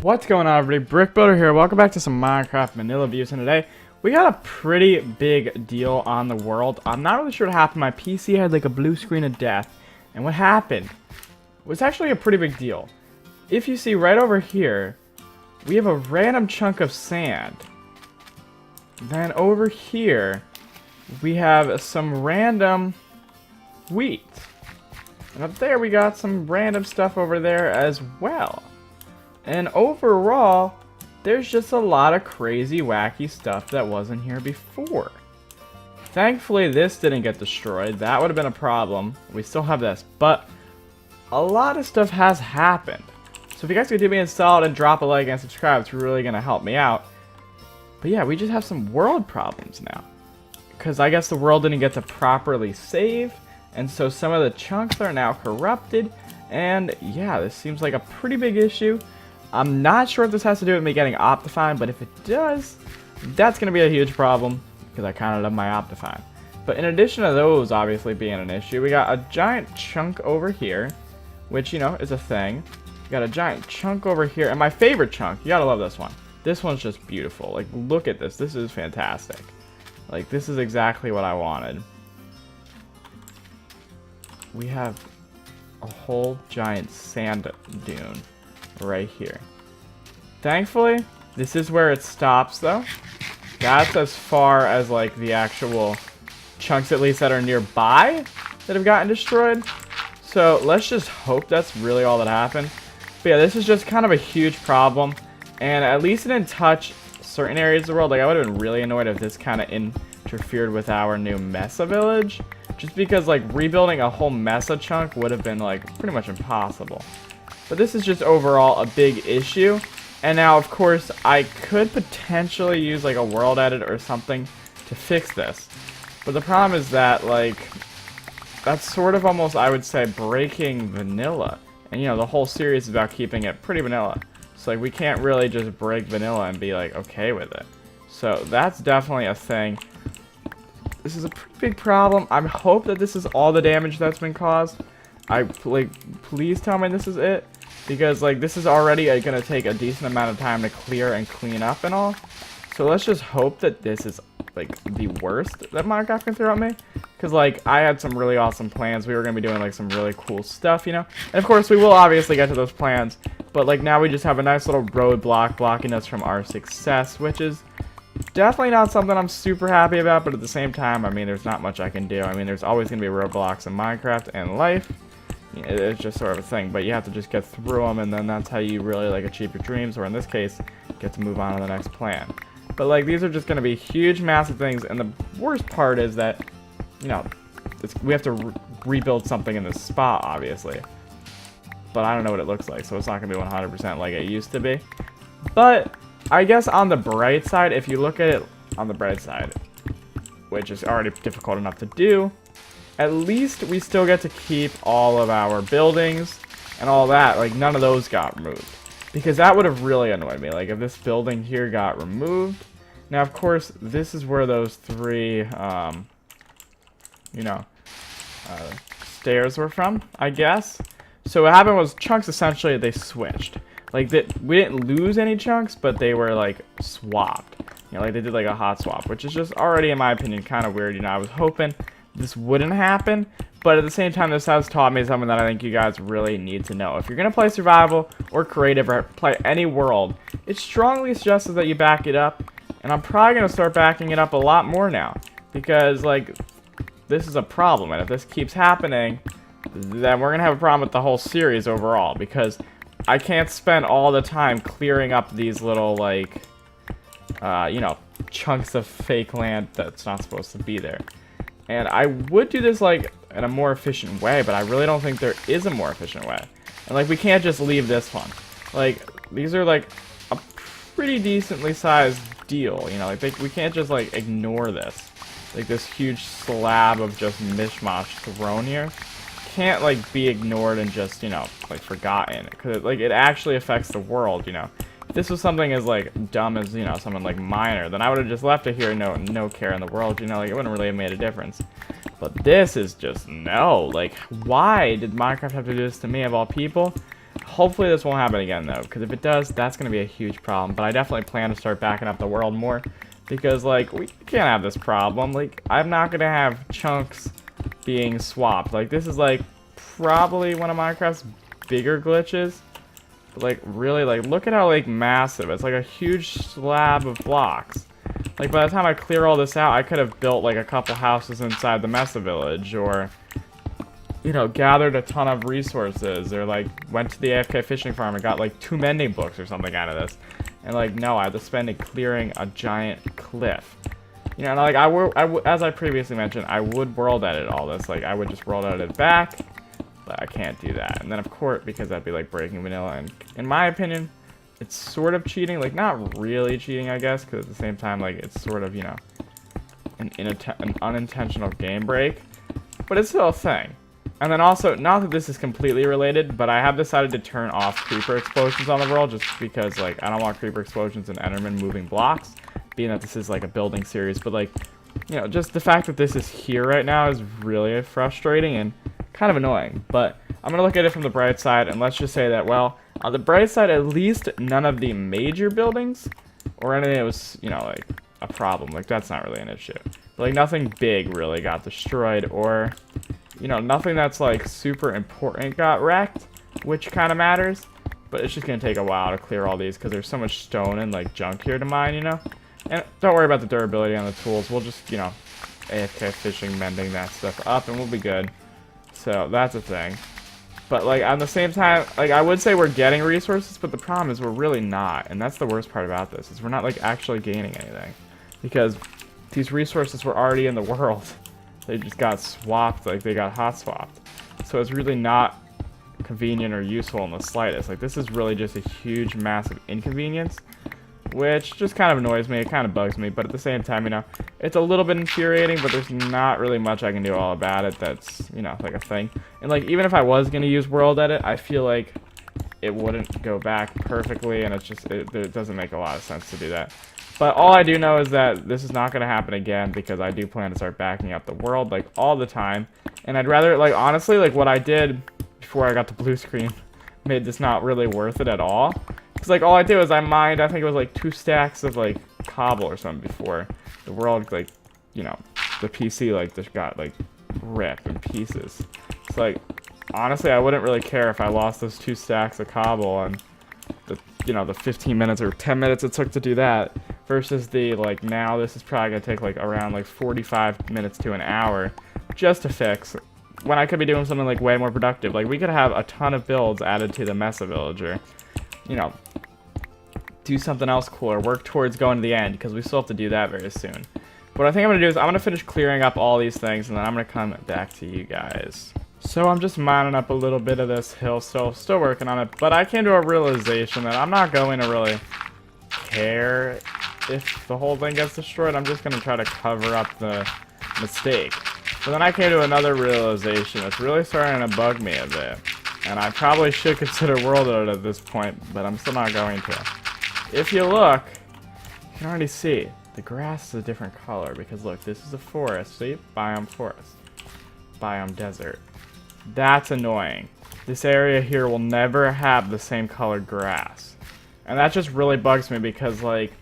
What's going on, everybody? BrickBuilder here. Welcome back to some Minecraft Vanilla Views, and today we got a pretty big deal on the world. I'm not really sure what happened. My PC had like a blue screen of death, and what happened was actually a pretty big deal. If you see right over here, we have a random chunk of sand. Then over here, we have some random wheat. And up there, we got some random stuff over there as well. And overall, there's just a lot of crazy, wacky stuff that wasn't here before. Thankfully, this didn't get destroyed. That would have been a problem. We still have this, but a lot of stuff has happened. So if you guys could do me a solid and drop a like and subscribe, it's really going to help me out. But yeah, we just have some world problems now. Because I guess the world didn't get to properly save, and so some of the chunks are now corrupted. And yeah, this seems like a pretty big issue. I'm not sure if this has to do with me getting Optifine, but if it does, that's going to be a huge problem, because I kind of love my Optifine. But in addition to those obviously being an issue, we got a giant chunk over here, which, you know, is a thing. We got a giant chunk over here, and my favorite chunk, you gotta love this one. This one's just beautiful. Like, look at this. This is fantastic. Like, this is exactly what I wanted. We have a whole giant sand dune right here. Thankfully, this is where it stops, though. That's as far as, like, the actual chunks, at least, that are nearby that have gotten destroyed. So, let's just hope that's really all that happened. But yeah, this is just kind of a huge problem. And at least it didn't touch certain areas of the world. Like, I would have been really annoyed if this kind of interfered with our new Mesa village. Just because, like, rebuilding a whole Mesa chunk would have been, like, pretty much impossible. But this is just overall a big issue. And now, of course, I could potentially use, like, a world edit or something to fix this. But the problem is that, like, that's sort of almost, I would say, breaking vanilla. And, you know, the whole series is about keeping it pretty vanilla. So, like, we can't really just break vanilla and be, like, okay with it. So, that's definitely a thing. This is a pretty big problem. I hope that this is all the damage that's been caused. Please tell me this is it. Because, like, this is already going to take a decent amount of time to clear and clean up and all. So, let's just hope that this is, like, the worst that Minecraft can throw at me. Because, like, I had some really awesome plans. We were going to be doing, like, some really cool stuff, you know? And, of course, we will obviously get to those plans. But, like, now we just have a nice little roadblock blocking us from our success, which is definitely not something I'm super happy about. But at the same time, I mean, there's not much I can do. I mean, there's always going to be roadblocks in Minecraft and life. It's just sort of a thing. But you have to just get through them, and then that's how you really, like, achieve your dreams. Or, in this case, get to move on to the next plan. But, like, these are just going to be huge, massive things. And the worst part is that, you know, we have to rebuild something in this spot, obviously. But I don't know what it looks like, so it's not going to be 100% like it used to be. But I guess on the bright side, if you look at it on the bright side, which is already difficult enough to do, at least we still get to keep all of our buildings and all that. Like, none of those got removed. Because that would have really annoyed me. Like, if this building here got removed. Now, of course, this is where those three, you know, stairs were from, I guess. So what happened was chunks, essentially, they switched. Like, we didn't lose any chunks, but they were, like, swapped. You know, like, they did, like, a hot swap, which is just already, in my opinion, kind of weird. You know, I was hoping this wouldn't happen, but at the same time, this has taught me something that I think you guys really need to know. If you're going to play survival or creative or play any world, it strongly suggests that you back it up. And I'm probably going to start backing it up a lot more now. Because, like, this is a problem. And if this keeps happening, then we're going to have a problem with the whole series overall. Because I can't spend all the time clearing up these little, like, you know, chunks of fake land that's not supposed to be there. And I would do this, like, in a more efficient way. But I really don't think there is a more efficient way. And, like, we can't just leave this one. Like, these are, like, a pretty decently sized deal, you know, like, we can't just, like, ignore this. Like, this huge slab of just mishmash thrown here can't, like, be ignored and just, you know, like, forgotten. Because, like, it actually affects the world, you know. If this was something as, like, dumb as, you know, someone like Miner, then I would have just left it here, no care in the world, you know, like, it wouldn't really have made a difference. But this is just, no, like, why did Minecraft have to do this to me, of all people? hopefully this won't happen again, though, because if it does, that's going to be a huge problem. But I definitely plan to start backing up the world more, because, like, we can't have this problem. Like, I'm not going to have chunks being swapped. Like, this is, like, probably one of Minecraft's bigger glitches. But, like, really, like, look at how, like, massive. It's like a huge slab of blocks. Like, by the time I clear all this out, I could have built, like, a couple houses inside the Mesa village, or, you know, gathered a ton of resources, or, like, went to the AFK fishing farm and got, like, 2 mending books or something out of this. And, like, no, I had to spend it clearing a giant cliff. You know, and, like, as I previously mentioned, I would world edit all this. Like, I would just world edit it back, but I can't do that. And then, of course, because that'd be, like, breaking vanilla, and in my opinion, it's sort of cheating. Like, not really cheating, I guess, because at the same time, like, it's sort of, you know, an unintentional game break. But it's still a thing. And then also, not that this is completely related, but I have decided to turn off creeper explosions on the world just because, like, I don't want creeper explosions and Enderman moving blocks, being that this is, like, a building series. But, like, you know, just the fact that this is here right now is really frustrating and kind of annoying. But I'm going to look at it from the bright side, and let's just say that, well, on the bright side, at least none of the major buildings or anything that was, you know, like, a problem. Like, that's not really an issue. But, like, nothing big really got destroyed, or, you know, nothing that's, like, super important got wrecked, which kind of matters. But it's just going to take a while to clear all these because there's so much stone and, like, junk here to mine, you know? And don't worry about the durability on the tools. We'll just, you know, AFK fishing, mending that stuff up, and we'll be good. So, that's a thing. But, like, at the same time, like, I would say we're getting resources, but the problem is we're really not. And that's the worst part about this, is we're not, like, actually gaining anything. Because these resources were already in the world. They just got swapped, like, they got hot swapped. So it's really not convenient or useful in the slightest. Like, this is really just a huge, massive inconvenience, which just kind of annoys me. It kind of bugs me, but at the same time, you know, it's a little bit infuriating, but there's not really much I can do all about it that's, you know, like a thing. And, like, even if I was going to use world edit, I feel like it wouldn't go back perfectly, and it's just, it doesn't make a lot of sense to do that. But all I do know is that this is not going to happen again, because I do plan to start backing up the world, like, all the time. And I'd rather, like, honestly, like, what I did before I got the blue screen made this not really worth it at all. Because, like, all I did was I mined, I think it was, like, 2 stacks of, like, cobble or something before the world, like, you know, the PC, like, just got, like, ripped in pieces. It's like, honestly, I wouldn't really care if I lost those 2 stacks of cobble and the, you know, the 15 minutes or 10 minutes it took to do that versus the, like, now this is probably going to take, like, around, like, 45 minutes to an hour just to fix, when I could be doing something, like, way more productive. Like, we could have a ton of builds added to the Mesa villager, you know, do something else cooler, work towards going to the end, because we still have to do that very soon. What I think I'm going to do is I'm going to finish clearing up all these things, and then I'm going to come back to you guys. So I'm just mining up a little bit of this hill, still working on it, but I came to a realization that I'm not going to really care if the whole thing gets destroyed. I'm just going to try to cover up the mistake. But then I came to another realization that's really starting to bug me a bit. And I probably should consider world edit at this point, but I'm still not going to. If you look, you can already see the grass is a different color, because look, this is a forest. See? Biome forest. Biome desert. That's annoying. This area here will never have the same colored grass. And that just really bugs me, because, like,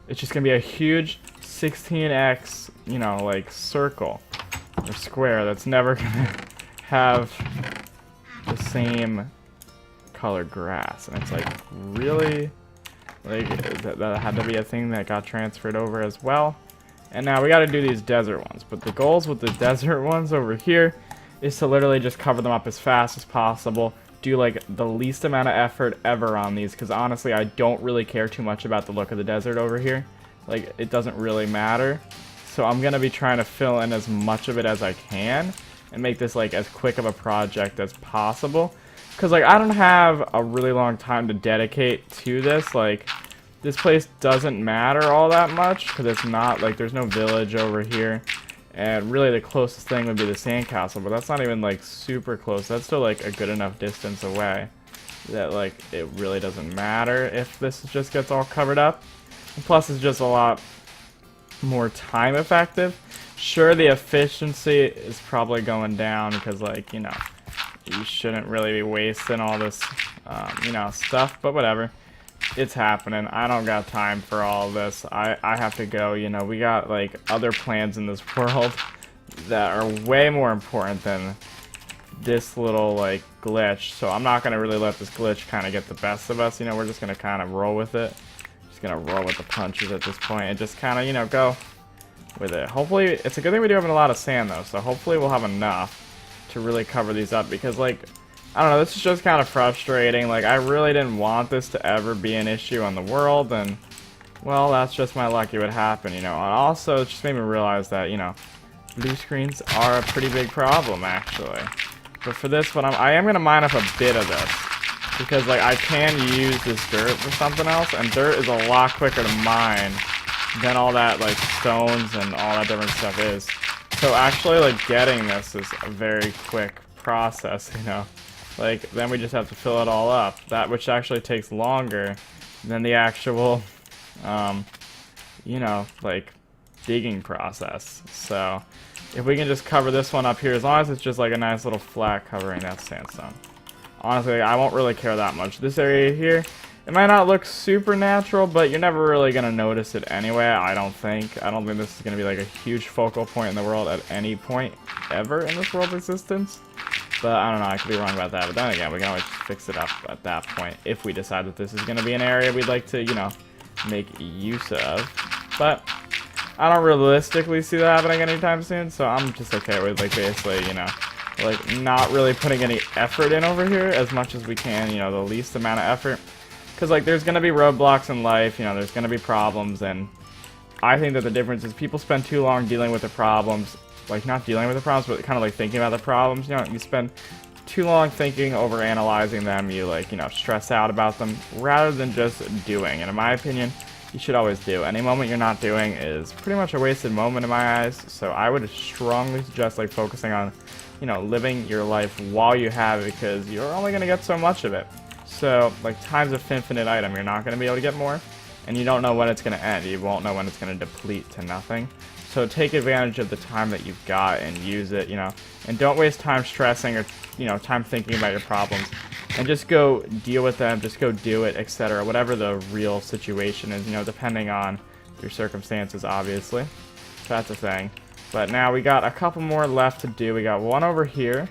it's just gonna be a huge 16x, you know, like, circle or square that's never gonna have the same colored grass. And it's like, really? Like, that had to be a thing that got transferred over as well. And now we gotta do these desert ones. But the goals with the desert ones over here is to literally just cover them up as fast as possible. Do, like, the least amount of effort ever on these, because honestly, I don't really care too much about the look of the desert over here. Like, it doesn't really matter. So I'm gonna be trying to fill in as much of it as I can and make this, like, as quick of a project as possible. Because, like, I don't have a really long time to dedicate to this. Like, this place doesn't matter all that much, because it's not, like, there's no village over here. And really the closest thing would be the sandcastle, but that's not even, like, super close. That's still, like, a good enough distance away that, like, it really doesn't matter if this just gets all covered up. And plus, it's just a lot more time effective. Sure, the efficiency is probably going down because, like, you know, you shouldn't really be wasting all this you know, stuff, but whatever. It's happening. I don't got time for all of this. I have to go, you know, we got, like, other plans in this world that are way more important than this little, like, glitch. So I'm not going to really let this glitch kind of get the best of us, you know, we're just going to kind of roll with it. Just going to roll with the punches at this point and just kind of, you know, go with it. Hopefully, it's a good thing we do have a lot of sand, though, so hopefully we'll have enough to really cover these up, because, like, I don't know, this is just kind of frustrating. Like, I really didn't want this to ever be an issue on the world, and, well, that's just my luck. It would happen, you know. And also, it just made me realize that, you know, blue screens are a pretty big problem, actually. But for this one, I am going to mine up a bit of this, because, like, I can use this dirt for something else, and dirt is a lot quicker to mine than all that, like, stones and all that different stuff is. So, actually, like, getting this is a very quick process, you know. Like, then we just have to fill it all up. That which actually takes longer than the actual, you know, like, digging process. So, if we can just cover this one up here, as long as it's just like a nice little flat covering that sandstone. Honestly, I won't really care that much. This area here, it might not look super natural, but you're never really going to notice it anyway, I don't think. I don't think this is going to be like a huge focal point in the world at any point ever in this world's existence. But I don't know, I could be wrong about that. But then again, we can always fix it up at that point if we decide that this is going to be an area we'd like to, you know, make use of. But I don't realistically see that happening anytime soon, so I'm just okay with, like, basically, you know, like, not really putting any effort in over here as much as we can, you know, the least amount of effort. Because, like, there's going to be roadblocks in life, you know, there's going to be problems, and I think that the difference is people spend too long dealing with the problems. Like, not dealing with the problems, but kind of, like, thinking about the problems, you know, you spend too long thinking, over analyzing them, you, like, you know, stress out about them, rather than just doing. And in my opinion, you should always do. Any moment you're not doing is pretty much a wasted moment in my eyes, so I would strongly suggest, like, focusing on, you know, living your life while you have it, because you're only going to get so much of it. So, like, time's an infinite item, you're not going to be able to get more, and you don't know when it's going to end, you won't know when it's going to deplete to nothing. So take advantage of the time that you've got and use it, you know, and don't waste time stressing or, you know, time thinking about your problems, and just go deal with them, just go do it, etc. Whatever the real situation is, you know, depending on your circumstances, obviously. That's a thing. But now we got a couple more left to do. We got one over here,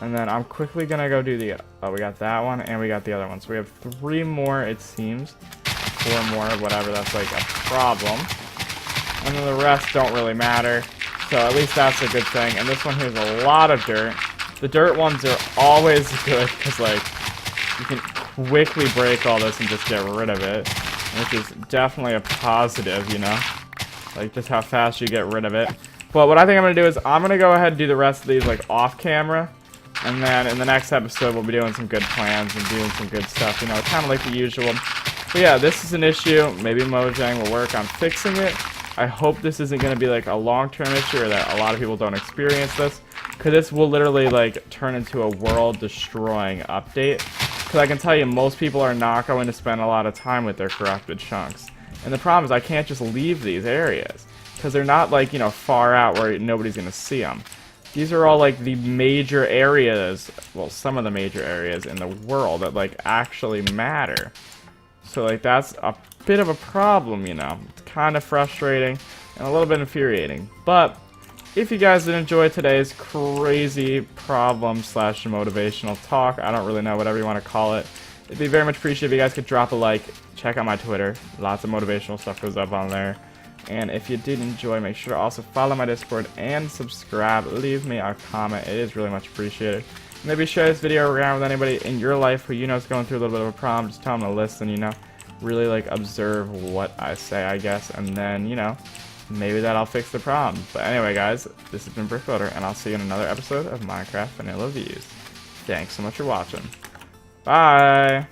and then I'm quickly gonna go do the, oh, we got that one, and we got the other one. So we have 3 more, it seems. 4 more, whatever, that's like a problem. And then the rest don't really matter, so at least that's a good thing. And this one here's a lot of dirt. The dirt ones are always good, because, like, you can quickly break all this and just get rid of it, which is definitely a positive, you know? Like, just how fast you get rid of it. But what I think I'm going to do is I'm going to go ahead and do the rest of these, like, off camera. And then in the next episode, we'll be doing some good plans and doing some good stuff, you know, kind of like the usual. But yeah, this is an issue. Maybe Mojang will work on fixing it. I hope this isn't going to be, like, a long-term issue, or that a lot of people don't experience this. Because this will literally, like, turn into a world-destroying update. Because I can tell you, most people are not going to spend a lot of time with their corrupted chunks. And the problem is I can't just leave these areas. Because they're not, like, you know, far out where nobody's going to see them. These are all, like, the major areas, well, some of the major areas in the world that, like, actually matter. So, like, that's a bit of a problem, you know. It's kind of frustrating and a little bit infuriating. But if you guys did enjoy today's crazy problem/motivational talk, I don't really know, whatever you want to call it, it'd be very much appreciated if you guys could drop a like. Check out my Twitter. Lots of motivational stuff goes up on there. And if you did enjoy, make sure to also follow my Discord and subscribe. Leave me a comment. It is really much appreciated. Maybe share this video around with anybody in your life who you know is going through a little bit of a problem. Just tell them to listen, you know. Really, like, observe what I say, I guess. And then, you know, maybe that'll fix the problem. But anyway, guys, this has been BrickBuilder, and I'll see you in another episode of Minecraft Vanilla Views. Thanks so much for watching. Bye!